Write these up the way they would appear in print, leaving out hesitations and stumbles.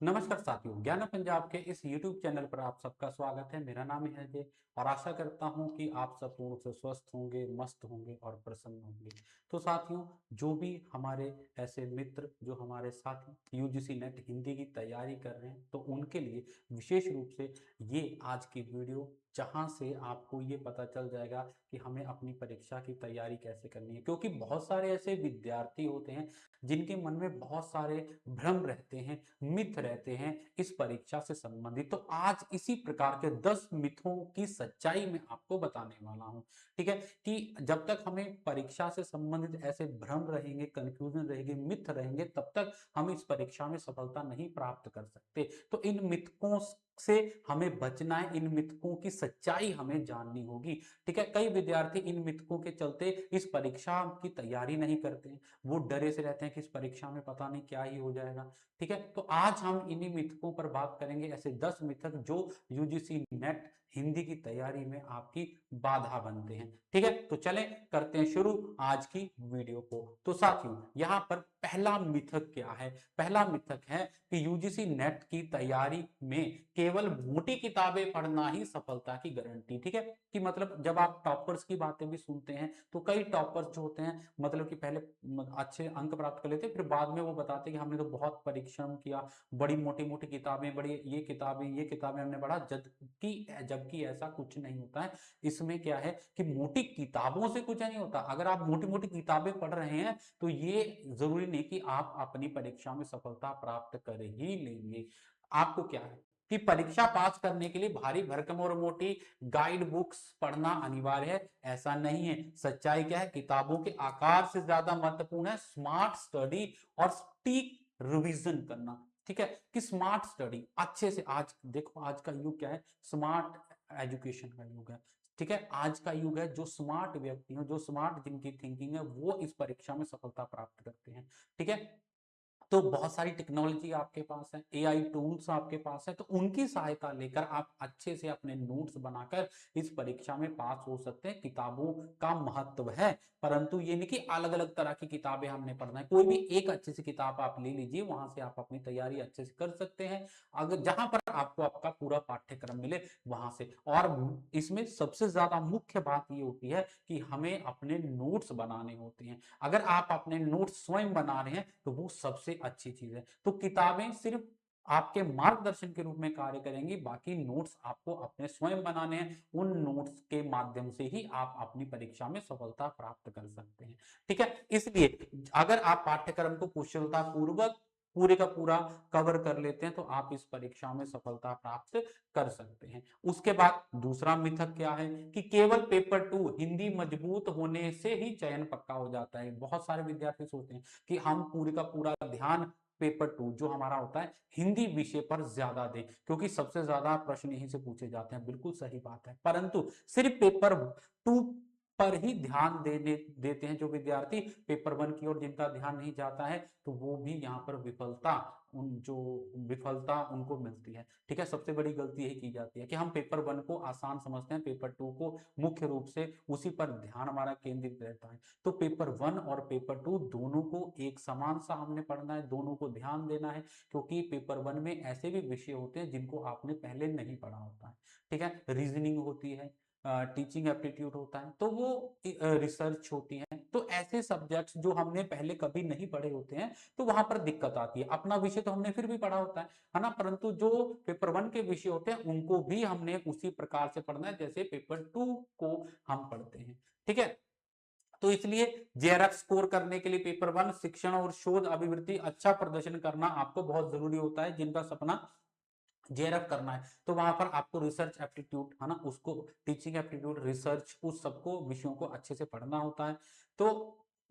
नमस्कार साथियों, ज्ञान पंजाब के इस YouTube चैनल पर आप सबका स्वागत है। मेरा नाम है अजय और आशा करता हूं कि आप सब पूर्ण से स्वस्थ होंगे, मस्त होंगे और प्रसन्न होंगे। तो साथियों, जो भी हमारे ऐसे मित्र जो हमारे साथ यूजीसी नेट हिंदी की तैयारी कर रहे हैं, तो उनके लिए विशेष रूप से ये आज की वीडियो, जहां से आपको ये पता चल जाएगा कि हमें अपनी परीक्षा की तैयारी कैसे करनी है। क्योंकि बहुत सारे ऐसे विद्यार्थी होते हैं जिनके मन में बहुत सारे भ्रम रहते हैं, मिथ रहते हैं इस परीक्षा से संबंधित। तो आज इसी प्रकार के 10 मिथों की सच्चाई मैं आपको बताने वाला हूं। ठीक है, कि जब तक हमें परीक्षा से संबंधित ऐसे भ्रम रहेंगे, कंफ्यूजन रहेंगे, मिथ रहेंगे, तब तक हम इस परीक्षा में सफलता नहीं प्राप्त कर सकते। तो इन मिथकों से हमें बचना है, इन मिथकों की सच्चाई हमें जाननी होगी। ठीक है, कई विद्यार्थी इन मिथकों के चलते इस परीक्षा की तैयारी नहीं करते हैं। वो डरे से रहते हैं कि इस परीक्षा में पता नहीं क्या ही हो जाएगा। ठीक है, तो आज हम इन्हीं मिथकों पर बात करेंगे, ऐसे 10 मिथक जो यूजीसी नेट हिंदी की तैयारी में आपकी बाधा बनते हैं। ठीक है, तो चलें करते हैं शुरू आज की वीडियो को। तो साथियों, यहाँ पर पहला मिथक क्या है? पहला मिथक है कि यूजीसी नेट की तैयारी में केवल मोटी किताबें पढ़ना ही सफलता की गारंटी। ठीक है, कि मतलब जब आप टॉपर्स की बातें भी सुनते हैं तो कई टॉपर्स जो होते हैं, मतलब कि पहले अच्छे अंक प्राप्त कर लेते हैं, फिर बाद में वो बताते हैं कि हमने तो बहुत परिश्रम किया, बड़ी मोटी मोटी किताबें, बड़ी ये किताबें हमने पढ़ा, जबकि जबकि ऐसा कुछ नहीं होता है। इसमें क्या है कि मोटी किताबों से कुछ नहीं होता। अगर आप मोटी मोटी किताबें पढ़ रहे हैं तो ये जरूरी नहीं कि आप अपनी परीक्षा में सफलता प्राप्त कर ही लेंगे। आपको क्या है कि परीक्षा पास करने के लिए भारी भरकम और मोटी गाइड बुक्स पढ़ना अनिवार्य है, ऐसा नहीं है। सच्चाई क्या है? किताबों के आकार से ज्यादा महत्वपूर्ण है स्मार्ट स्टडी और सटीक रिवीजन करना। ठीक है, कि स्मार्ट स्टडी अच्छे से, आज देखो आज का युग क्या है, स्मार्ट एजुकेशन का युग है। ठीक है, आज का युग है, जो स्मार्ट व्यक्ति हो, जो स्मार्ट जिनकी थिंकिंग है, वो इस परीक्षा में सफलता प्राप्त करते हैं। ठीक है, तो बहुत सारी टेक्नोलॉजी आपके पास है, एआई टूल्स आपके पास है, तो उनकी सहायता लेकर आप अच्छे से अपने नोट्स बनाकर इस परीक्षा में पास हो सकते हैं। किताबों का महत्व है, परंतु ये नहीं कि अलग अलग तरह की किताबें हमने पढ़ना है। कोई भी एक अच्छी सी किताब आप ले लीजिए, वहां से आप अपनी तैयारी अच्छे से कर सकते हैं, अगर जहां पर आपको आपका पूरा पाठ्यक्रम मिले वहां से। और इसमें सबसे ज्यादा मुख्य बात ये होती है कि हमें अपने नोट्स बनाने होते हैं। अगर आप अपने नोट्स स्वयं बना रहे हैं तो वो सबसे अच्छी चीज है। तो किताबें सिर्फ आपके मार्गदर्शन के रूप में कार्य करेंगी, बाकी नोट्स आपको अपने स्वयं बनाने हैं। उन नोट्स के माध्यम से ही आप अपनी परीक्षा में सफलता प्राप्त कर सकते हैं। ठीक है, इसलिए अगर आप पाठ्यक्रम को कुशलता पूर्वक पूरे का पूरा कवर कर लेते हैं तो आप इस परीक्षा में सफलता प्राप्त कर सकते हैं। उसके बाद दूसरा मिथक क्या है कि केवल पेपर 2 हिंदी मजबूत होने से ही चयन पक्का हो जाता है। बहुत सारे विद्यार्थी सोचते हैं कि हम पूरे का पूरा ध्यान पेपर 2 जो हमारा होता है हिंदी विषय पर ज्यादा दें, क्योंकि सबसे ज्यादा प्रश्न यहीं से पूछे जाते हैं। बिल्कुल सही बात है, परंतु सिर्फ पेपर 2 पर ही ध्यान देने देते हैं जो विद्यार्थी, पेपर 1 की ओर जिनका ध्यान नहीं जाता है, तो वो भी यहाँ पर विफलता उनको मिलती है। ठीक है, सबसे बड़ी गलती यही की जाती है कि हम पेपर 1 को आसान समझते हैं, पेपर 2 को मुख्य रूप से उसी पर ध्यान हमारा केंद्रित रहता है। तो पेपर 1 और पेपर 2 दोनों को एक समान सा हमने पढ़ना है, दोनों को ध्यान देना है, क्योंकि पेपर 1 में ऐसे भी विषय होते हैं जिनको आपने पहले नहीं पढ़ा होता है। ठीक है, रीजनिंग होती है, टीचिंग एप्टीट्यूड होता है, तो वो रिसर्च होती है। तो ऐसे सब्जेक्ट्स जो हमने पहले कभी नहीं पढ़े होते हैं, तो वहां पर दिक्कत आती है। अपना विषय तो हमने फिर भी पढ़ा होता है ना, परंतु जो पेपर 1 के विषय होते हैं उनको भी हमने उसी प्रकार से पढ़ना है जैसे पेपर 2 को हम पढ़ते हैं। ठीक है, तो इसलिए जेआरएफ स्कोर करने के लिए पेपर 1 शिक्षण और शोध अभिवृत्ति अच्छा प्रदर्शन करना आपको बहुत जरूरी होता है। जिनका सपना जेआरएफ करना है, तो वहां पर आपको रिसर्च एप्टीट्यूड है ना, उसको टीचिंग एप्टीट्यूड, रिसर्च, उस सबको विषयों को अच्छे से पढ़ना होता है। तो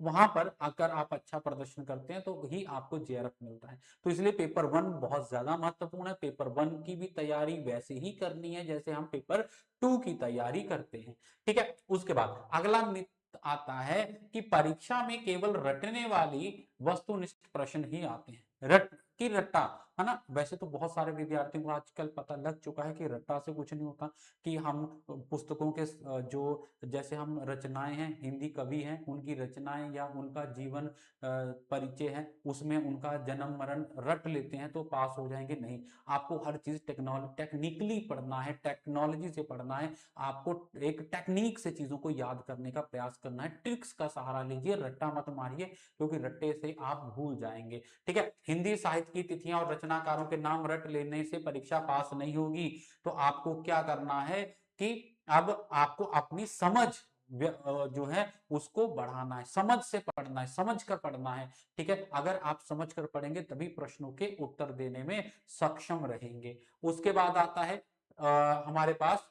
वहां पर अगर आप अच्छा प्रदर्शन करते हैं तो ही आपको जेआरएफ मिलता है। तो इसलिए पेपर 1 बहुत ज्यादा महत्वपूर्ण है। पेपर 1 की भी तैयारी वैसे ही करनी है जैसे हम पेपर 2 की तैयारी करते हैं। ठीक है, उसके बाद अगला मिथ आता है कि परीक्षा में केवल रटने वाली वस्तुनिष्ठ प्रश्न ही आते हैं। रट की रट्टा, है ना। वैसे तो बहुत सारे विद्यार्थियों को आजकल पता लग चुका है कि रट्टा से कुछ नहीं होता, कि हम पुस्तकों के जो जैसे हम रचनाएं हैं, हिंदी कवि हैं उनकी रचनाएं या उनका जीवन परिचय है, उसमें उनका जन्म मरण रट लेते हैं तो पास हो जाएंगे, नहीं। आपको हर चीज टेक्निकली पढ़ना है, टेक्नोलॉजी से पढ़ना है, आपको एक टेक्निक से चीजों को याद करने का प्रयास करना है, ट्रिक्स का सहारा लीजिए, रट्टा मत मारिए, क्योंकि रट्टे से आप भूल जाएंगे। ठीक है, हिंदी साहित्य की तिथियां और रचनाकारों के नाम रट लेने से परीक्षा पास नहीं होगी। तो आपको क्या करना है कि अब आपको अपनी समझ जो है उसको बढ़ाना है, समझ से पढ़ना है, समझ कर पढ़ना है। ठीक है, अगर आप समझ कर पढ़ेंगे तभी प्रश्नों के उत्तर देने में सक्षम रहेंगे। उसके बाद आता है हमारे पास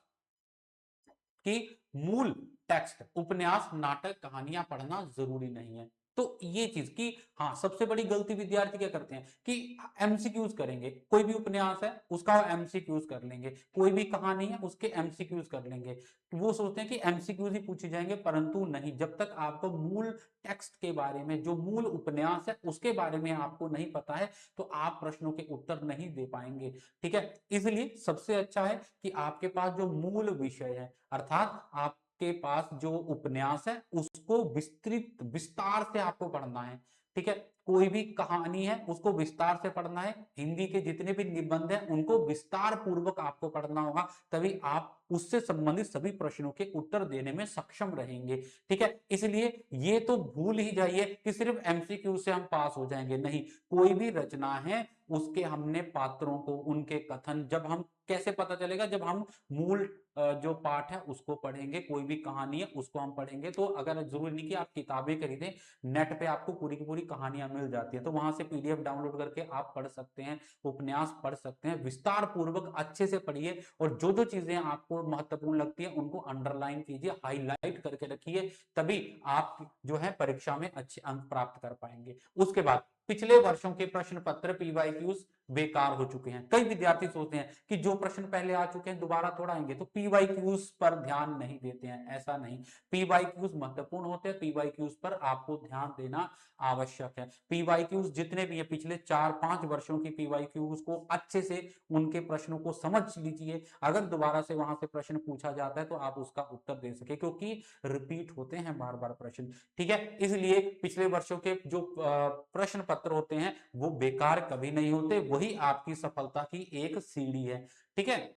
कि मूल टेक्स्ट, उपन्यास, नाटक, कहानियां पढ़ना जरूरी नहीं है। तो ये चीज कि हाँ, सबसे बड़ी गलती विद्यार्थी क्या करते हैं कि एमसीक्यूज करेंगे, कोई भी उपन्यास है उसका एमसीक्यूज कर लेंगे, कोई भी कहानी है उसके एमसीक्यूज कर लेंगे, वो सोचते हैं कि एमसीक्यूज ही पूछे जाएंगे, परंतु नहीं। जब तक आपको मूल टेक्स्ट के बारे में, जो मूल उपन्यास है उसके बारे में आपको नहीं पता है, तो आप प्रश्नों के उत्तर नहीं दे पाएंगे। ठीक है, इसलिए सबसे अच्छा है कि आपके पास जो मूल विषय है, अर्थात आपके पास जो उपन्यास है उसको विस्तृत विस्तार से आपको पढ़ना है। ठीक है, कोई भी कहानी है उसको विस्तार से पढ़ना है, हिंदी के जितने भी निबंध हैं उनको विस्तार पूर्वक आपको पढ़ना होगा, तभी आप उससे संबंधित सभी प्रश्नों के उत्तर देने में सक्षम रहेंगे। ठीक है, इसलिए ये तो भूल ही जाइए कि सिर्फ एमसीक्यू से हम पास हो जाएंगे, नहीं। कोई भी रचना है उसके हमने पात्रों को, उनके कथन, जब हम कैसे पता चलेगा, जब हम मूल जो पाठ है उसको पढ़ेंगे, कोई भी कहानी है उसको हम पढ़ेंगे। तो अगर जरूरी नहीं कि आप किताबें खरीदें, नेट पे आपको पूरी की पूरी कहानियां मिल जाती है, तो वहां से पीडीएफ डाउनलोड करके आप पढ़ सकते हैं, उपन्यास पढ़ सकते हैं, विस्तार पूर्वक अच्छे से पढ़िए, और जो जो चीजें आपको महत्वपूर्ण लगती है उनको अंडरलाइन कीजिए, हाईलाइट करके रखिए, तभी आप जो है परीक्षा में अच्छे अंक प्राप्त कर पाएंगे। उसके बाद पिछले वर्षों के प्रश्न पत्र पीवाईक्यूज बेकार हो चुके हैं। कई विद्यार्थी सोचते हैं कि जो प्रश्न पहले आ चुके हैं दोबारा थोड़ा आएंगे, तो पीवाईक्यूज पर ध्यान नहीं देते हैं, ऐसा नहीं। पीवाईक्यूज महत्वपूर्ण होते हैं, पीवाईक्यूज पर आपको ध्यान देना आवश्यक है। पीवाईक्यूज जितने भी है पिछले 4-5 वर्षों की पीवाईक्यूज को अच्छे से, उनके प्रश्नों को समझ लीजिए, अगर दोबारा से वहां से प्रश्न पूछा जाता है तो आप उसका उत्तर दे सके, क्योंकि रिपीट होते हैं बार बार प्रश्न। ठीक है, इसलिए पिछले वर्षों के जो प्रश्न पत्र होते हैं वो बेकार कभी नहीं होते, वही आपकी सफलता की एक सीढ़ी है। ठीक है,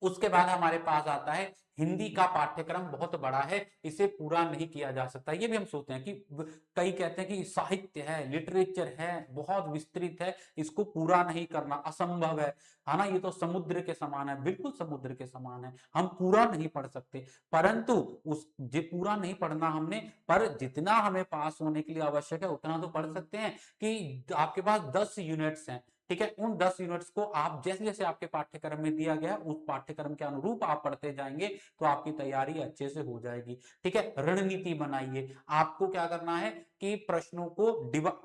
उसके बाद हमारे पास आता है हिंदी का पाठ्यक्रम बहुत बड़ा है, इसे पूरा नहीं किया जा सकता। ये भी हम सोचते हैं कि कई कहते हैं कि साहित्य है, लिटरेचर है, बहुत विस्तृत है, इसको पूरा नहीं करना असंभव है ना, ये तो समुद्र के समान है। बिल्कुल समुद्र के समान है, हम पूरा नहीं पढ़ सकते, परंतु उस जे पूरा नहीं पढ़ना हमने, पर जितना हमें पास होने के लिए आवश्यक है उतना तो पढ़ सकते हैं। कि आपके पास 10 यूनिट्स हैं, ठीक है, उन 10 यूनिट्स को आप जैसे जैसे आपके पाठ्यक्रम में दिया गया उस पाठ्यक्रम के अनुरूप आप पढ़ते जाएंगे तो आपकी तैयारी अच्छे से हो जाएगी। ठीक है, रणनीति बनाइए, आपको क्या करना है कि प्रश्नों को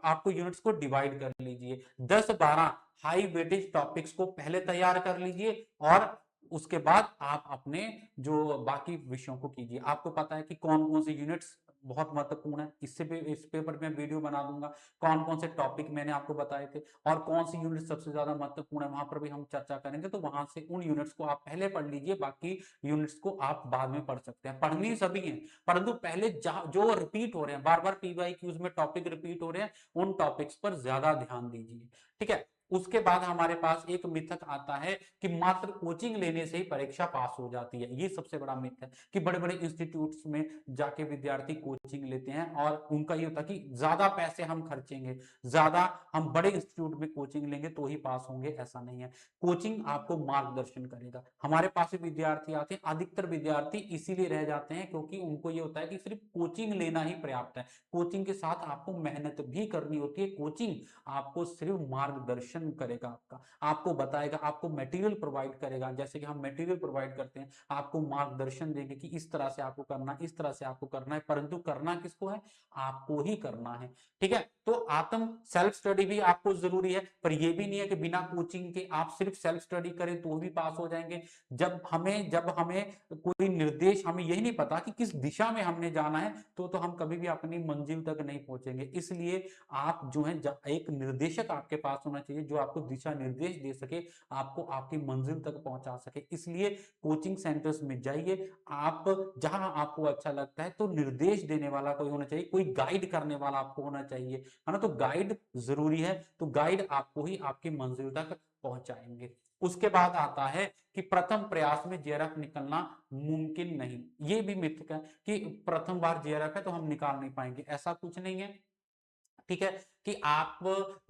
आपको यूनिट्स को डिवाइड कर लीजिए, 10-12 हाई वेटेज टॉपिक्स को पहले तैयार कर लीजिए, और उसके बाद आप अपने जो बाकी विषयों को कीजिए। आपको पता है कि कौन कौन से यूनिट्स बहुत महत्वपूर्ण है, इससे भी इस पेपर में वीडियो बना दूंगा, कौन कौन से टॉपिक मैंने आपको बताए थे और कौन सी यूनिट सबसे ज्यादा महत्वपूर्ण है, वहां पर भी हम चर्चा करेंगे। तो वहां से उन यूनिट्स को आप पहले पढ़ लीजिए, बाकी यूनिट्स को आप बाद में पढ़ सकते हैं। पढ़नी सभी है, परंतु पहले जो रिपीट हो रहे हैं, बार बार पीवाईक्यूज में टॉपिक रिपीट हो रहे हैं, उन टॉपिक्स पर ज्यादा ध्यान दीजिए। ठीक है, उसके बाद हमारे पास एक मिथक आता है कि मात्र कोचिंग लेने से ही परीक्षा पास हो जाती है। ये सबसे बड़ा मिथ है कि बड़े बड़े इंस्टीट्यूट्स में जाके विद्यार्थी कोचिंग लेते हैं और उनका ये होता है कि ज्यादा पैसे हम खर्चेंगे, ज्यादा हम बड़े इंस्टीट्यूट में कोचिंग लेंगे तो ही पास होंगे, ऐसा नहीं है। कोचिंग आपको मार्गदर्शन करेगा। हमारे पास विद्यार्थी आते हैं, अधिकतर विद्यार्थी इसीलिए रह जाते हैं क्योंकि उनको ये होता है कि सिर्फ कोचिंग लेना ही पर्याप्त है। कोचिंग के साथ आपको मेहनत भी करनी होती है। कोचिंग आपको सिर्फ मार्गदर्शन करेगा, आपको बताएगा, आपको मटेरियल प्रोवाइड करेगा, जैसे कि हम मटेरियल प्रोवाइड करते हैं, आपको मार्गदर्शन देंगे कि इस तरह से आपको करना, इस तरह से आपको करना है, परंतु करना किसको है, आपको ही करना है। ठीक है, तो आत्म सेल्फ स्टडी भी आपको जरूरी है, पर यह भी नहीं है कि बिना कोचिंग के आप सिर्फ सेल्फ स्टडी करें तो भी पास हो जाएंगे। जब हमें कोई निर्देश, हमें यही नहीं पता कि किस दिशा में हमने जाना है, तो हम कभी भी अपनी मंजिल तक नहीं पहुंचेंगे। इसलिए आप जो है एक निर्देशक आपके पास होना चाहिए जो आपको दिशा निर्देश दे सके, आपको आपकी मंजिल तक पहुंचा सके। इसलिए कोचिंग सेंटर्स में जाइए, आप जहां आपको अच्छा लगता है तो निर्देश देने वाला कोई होना चाहिए, कोई गाइड करने वाला आपको होना चाहिए, है ना। तो गाइड जरूरी है, तो गाइड आपको ही आपकी मंजिल तक पहुंचाएंगे। उसके बाद आता है कि प्रथम प्रयास में जेआरएफ निकलना मुमकिन नहीं। ये भी मिथ है कि प्रथम बार जेआरएफ है तो हम निकाल नहीं पाएंगे, ऐसा कुछ नहीं है। ठीक है, कि आप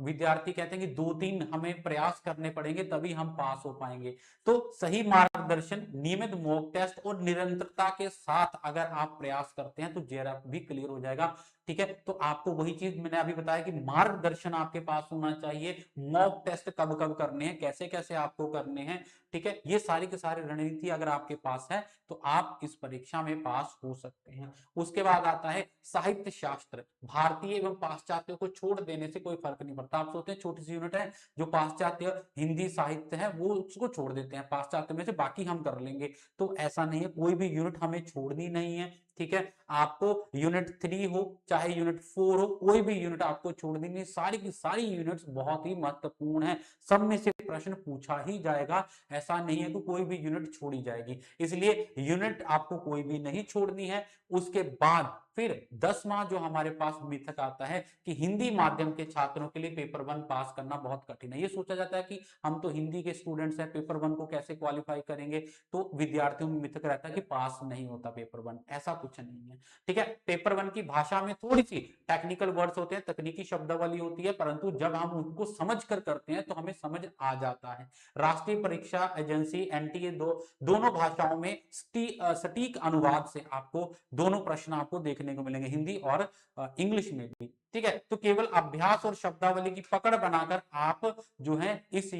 विद्यार्थी कहते हैं कि 2-3 हमें प्रयास करने पड़ेंगे तभी हम पास हो पाएंगे। तो सही मार्गदर्शन, नियमित मॉक टेस्ट और निरंतरता के साथ अगर आप प्रयास करते हैं तो जेआरएफ भी क्लियर हो जाएगा। ठीक है, तो आपको वही चीज मैंने अभी बताया कि मार्गदर्शन आपके पास होना चाहिए, मॉक टेस्ट कब कब करने हैं, कैसे कैसे आपको करने हैं। ठीक है, ये सारी की सारी रणनीति अगर आपके पास है तो आप इस परीक्षा में पास हो सकते हैं। उसके बाद आता है साहित्य शास्त्र। भारतीय एवं पाश्चात्य को छोड़ देने से कोई फर्क नहीं पड़ता। आप सोचते हैं छोटी सी यूनिट है, जो पाश्चात्य हिंदी साहित्य है वो उसको छोड़ देते हैं, पाश्चात्य में से बाकी हम कर लेंगे। तो ऐसा नहीं है, कोई भी यूनिट हमें छोड़नी नहीं है। ठीक है, आपको यूनिट 3 हो चाहे यूनिट 4 हो, कोई भी यूनिट आपको छोड़नी नहीं, सारी की सारी यूनिट्स बहुत ही महत्वपूर्ण है, सब में से प्रश्न पूछा ही जाएगा। ऐसा नहीं है कि कोई भी यूनिट छोड़ी जाएगी, इसलिए यूनिट आपको कोई भी नहीं छोड़नी है। उसके बाद फिर 10वां जो हमारे पास मिथक आता है कि हिंदी माध्यम के छात्रों के लिए पेपर 1 पास करना बहुत कठिन है। ये सोचा जाता है कि हम तो हिंदी के स्टूडेंट्स हैं, पेपर 1 को कैसे क्वालिफाई करेंगे। तो विद्यार्थियों में मिथक रहता है कि पास नहीं होता पेपर 1, ऐसा कुछ नहीं है। ठीक है, पेपर 1 की भाषा में थोड़ी सी टेक्निकल वर्ड्स होते हैं, तकनीकी शब्दावली होती है, परंतु जब हम उनको समझ कर करते हैं तो हमें समझ आ जाता है। राष्ट्रीय परीक्षा एजेंसी एनटीए दोनों भाषाओं में सटीक अनुवाद से आपको दोनों प्रश्न आपको देखने को मिलेंगे, हिंदी और इंग्लिश में भी। ठीक है, तो केवल अभ्यास और शब्दावली की पकड़ बनाकर आप जो है इस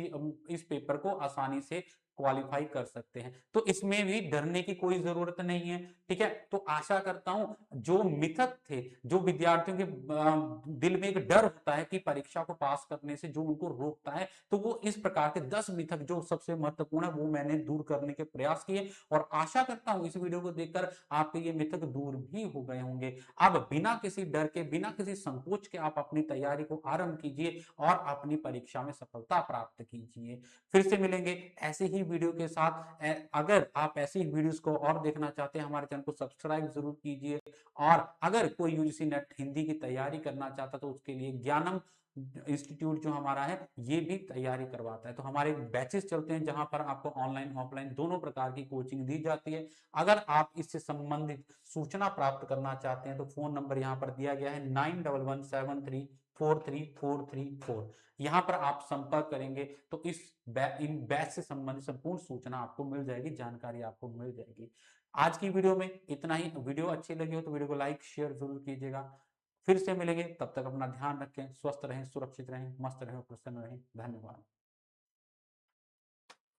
पेपर को आसानी से क्वालिफाई कर सकते हैं। तो इसमें भी डरने की कोई जरूरत नहीं है। ठीक है, तो आशा करता हूं जो मिथक थे, जो विद्यार्थियों के दिल में एक डर होता है कि परीक्षा को पास करने से जो उनको रोकता है, तो वो इस प्रकार के 10 मिथक जो सबसे महत्वपूर्ण है वो मैंने दूर करने के प्रयास किए, और आशा करता हूं इस वीडियो को देखकर आपके ये मिथक दूर भी हो गए होंगे। अब बिना किसी डर के, बिना किसी संकोच के आप अपनी तैयारी को आरंभ कीजिए और अपनी परीक्षा में सफलता प्राप्त कीजिए। फिर से मिलेंगे ऐसे ही वीडियो के साथ। अगर आप ऐसी वीडियोस को और देखना चाहते हैं, हमारे चैनल को सब्सक्राइब जरूर कीजिए। और अगर कोई यूजीसी नेट हिंदी की तैयारी करना चाहता तो उसके लिए ज्ञानम इंस्टीट्यूट जो हमारा है ये भी तैयारी करवाता है। तो हमारे बैचेस चलते हैं जहां पर आपको ऑनलाइन ऑफलाइन दोनों प्रकार की कोचिंग दी जाती है। अगर आप इससे संबंधित सूचना प्राप्त करना चाहते हैं तो फोन नंबर यहाँ पर दिया गया है 9117343434। यहाँ पर आप संपर्क करेंगे तो इन बैच से संबंधित संपूर्ण सूचना आपको मिल जाएगी, जानकारी आपको मिल जाएगी। आज की वीडियो में इतना ही। वीडियो अच्छी लगी हो तो वीडियो को लाइक शेयर जरूर कीजिएगा। फिर से मिलेंगे, तब तक अपना ध्यान रखें, स्वस्थ रहें, सुरक्षित रहें, मस्त रहें, प्रसन्न रहें। धन्यवाद।